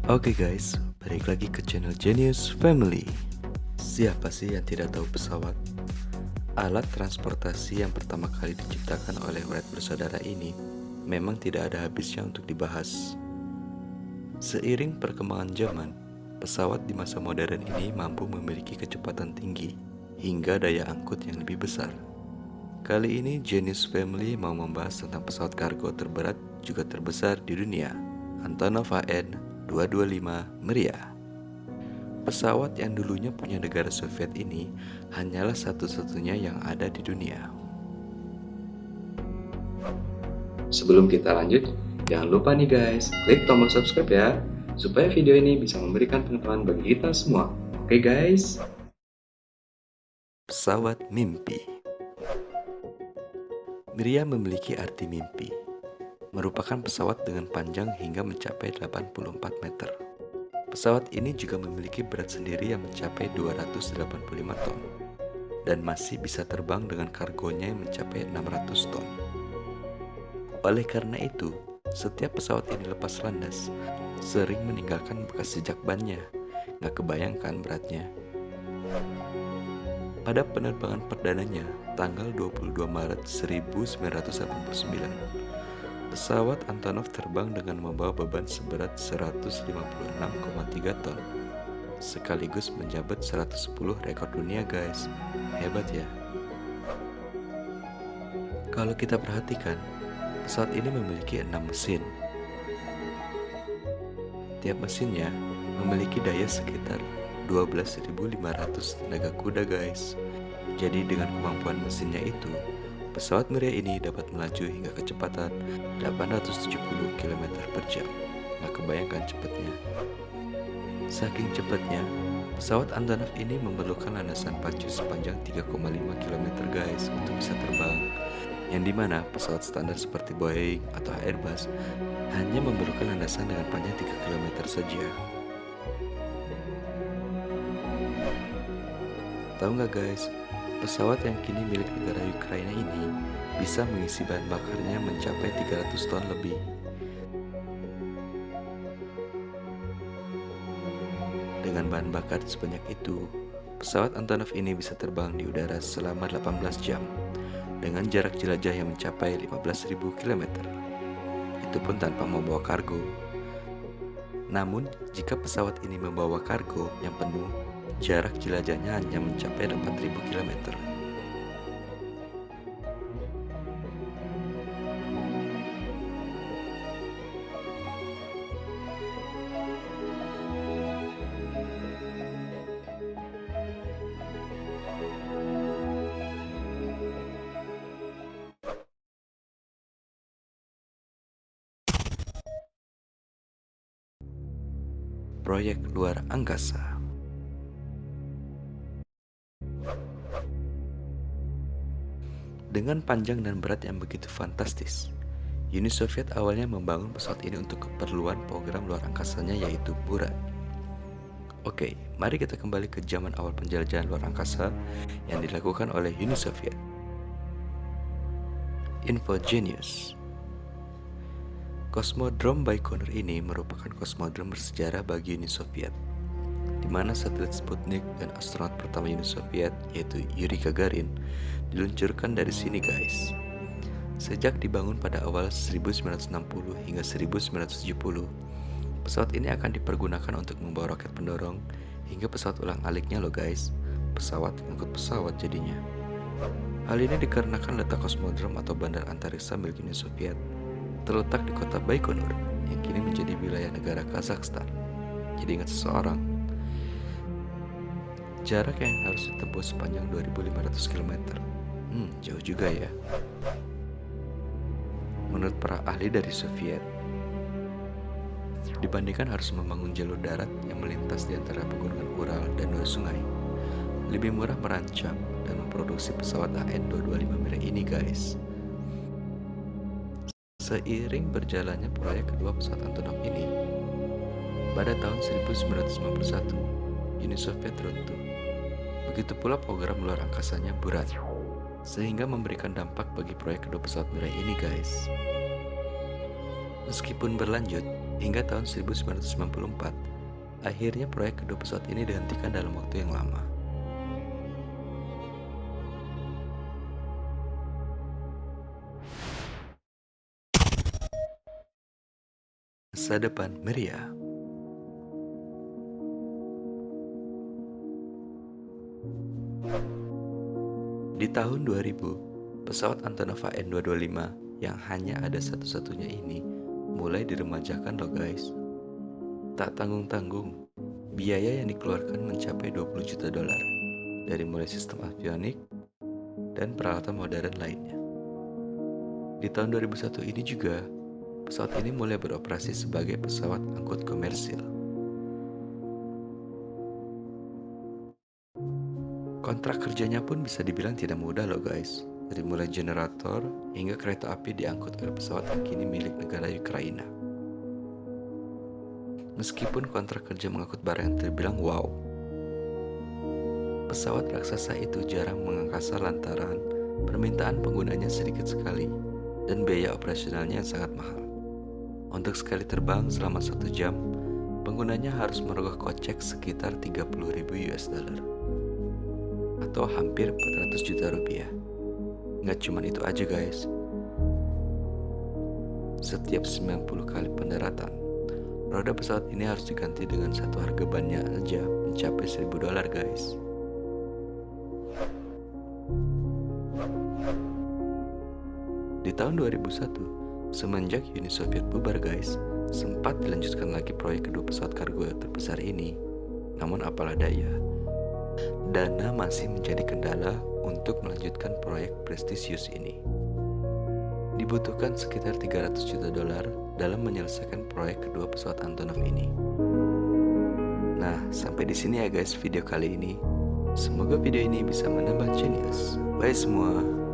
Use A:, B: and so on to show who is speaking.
A: Oke guys, balik lagi ke channel Genius Family. Siapa sih yang tidak tahu pesawat? Alat transportasi yang pertama kali diciptakan oleh Wright bersaudara ini memang tidak ada habisnya untuk dibahas. Seiring perkembangan zaman, pesawat di masa modern ini mampu memiliki kecepatan tinggi hingga daya angkut yang lebih besar. Kali ini Genius Family mau membahas tentang pesawat kargo terberat juga terbesar di dunia, Antonov AN-225 Mriya. Pesawat yang dulunya punya negara Soviet ini hanyalah satu-satunya yang ada di dunia.
B: Sebelum kita lanjut, jangan lupa nih guys, klik tombol subscribe ya, supaya video ini bisa memberikan pengetahuan bagi kita semua. Oke guys?
A: Pesawat mimpi. Mriya memiliki arti mimpi, merupakan pesawat dengan panjang hingga mencapai 84 meter. Pesawat ini juga memiliki berat sendiri yang mencapai 285 ton dan masih bisa terbang dengan kargonya yang mencapai 600 ton. Oleh karena itu, setiap pesawat ini lepas landas, sering meninggalkan bekas jejak bannya. Nggak kebayangkan beratnya. Pada penerbangan perdananya, tanggal 22 Maret 1989, pesawat Antonov terbang dengan membawa beban seberat 156,3 ton, sekaligus menjabat 110 rekor dunia guys. Hebat ya. Kalau kita perhatikan, pesawat ini memiliki 6 mesin. Tiap mesinnya memiliki daya sekitar 12.500 tenaga kuda guys. Jadi dengan kemampuan mesinnya itu, pesawat Mriya ini dapat melaju hingga kecepatan 870 km per jam. Nggak kebayangkan cepatnya. Saking cepatnya, pesawat Antonov ini memerlukan landasan pacu sepanjang 3,5 km guys untuk bisa terbang. Yang dimana pesawat standar seperti Boeing atau Airbus hanya memerlukan landasan dengan panjang 3 km saja. Tahu nggak guys, pesawat yang kini milik negara Ukraina ini bisa mengisi bahan bakarnya mencapai 300 ton lebih. Dengan bahan bakar sebanyak itu, pesawat Antonov ini bisa terbang di udara selama 18 jam dengan jarak jelajah yang mencapai 15.000 km. Itu pun tanpa membawa kargo. Namun, jika pesawat ini membawa kargo yang penuh, jarak jelajahnya hanya mencapai 4.000 km. Proyek luar angkasa. Dengan panjang dan berat yang begitu fantastis, Uni Soviet awalnya membangun pesawat ini untuk keperluan program luar angkasanya yaitu Buran. Oke, mari kita kembali ke zaman awal penjelajahan luar angkasa yang dilakukan oleh Uni Soviet. Info Genius. Kosmodrom Baikonur ini merupakan kosmodrom bersejarah bagi Uni Soviet, di mana satelit Sputnik dan astronot pertama Uni Soviet yaitu Yuri Gagarin diluncurkan dari sini guys. Sejak dibangun pada awal 1960 hingga 1970, pesawat ini akan dipergunakan untuk membawa roket pendorong hingga pesawat ulang-aliknya loh guys. Pesawat ngikut pesawat jadinya. Hal ini dikarenakan letak kosmodrom atau bandar antariksa milik Uni Soviet terletak di kota Baikonur yang kini menjadi wilayah negara Kazakhstan. Jadi ingat seseorang, jarak yang harus ditempuh sepanjang 2.500 km. Jauh juga ya. Menurut para ahli dari Soviet, dibandingkan harus membangun jalur darat yang melintas di antara pegunungan Ural dan dua sungai, lebih murah merancang dan memproduksi pesawat AN-225 Mriya ini guys. Seiring berjalannya proyek kedua pesawat Antonov ini, pada tahun 1991, Uni Soviet runtuh. Begitu pula program luar angkasanya Buran, sehingga memberikan dampak bagi proyek kedua pesawat Mriya ini guys. Meskipun berlanjut, Hingga tahun 1994, akhirnya proyek kedua pesawat ini dihentikan dalam waktu yang lama. Masa depan meriah. Di tahun 2000, pesawat Antonov AN225 yang hanya ada satu-satunya ini mulai diremajakan loh guys. Tak tanggung-tanggung, biaya yang dikeluarkan mencapai 20 juta dolar dari mulai sistem avionik dan peralatan modern lainnya. Di tahun 2001 ini juga, pesawat ini mulai beroperasi sebagai pesawat angkut komersil. Kontrak kerjanya pun bisa dibilang tidak mudah loh guys. Dari mulai generator hingga kereta api diangkut oleh pesawat yang kini milik negara Ukraina. Meskipun kontrak kerja mengangkut barang yang terbilang wow, pesawat raksasa itu jarang mengangkasa lantaran permintaan penggunanya sedikit sekali dan biaya operasionalnya yang sangat mahal. Untuk sekali terbang selama 1 jam, penggunanya harus merogoh kocek sekitar 30.000 US dollar atau hampir 400 juta rupiah. Nggak cuma itu aja guys. Setiap 90 kali pendaratan, roda pesawat ini harus diganti dengan satu harga bannya aja mencapai 1.000 dolar guys. Di tahun 2001, semenjak Uni Soviet bubar guys, sempat dilanjutkan lagi proyek kedua pesawat kargo terbesar ini. Namun apalah daya, dana masih menjadi kendala untuk melanjutkan proyek prestisius ini. Dibutuhkan sekitar 300 juta dolar dalam menyelesaikan proyek kedua pesawat Antonov ini. Nah, sampai di sini ya guys video kali ini. Semoga video ini bisa menambah genius. Bye semua.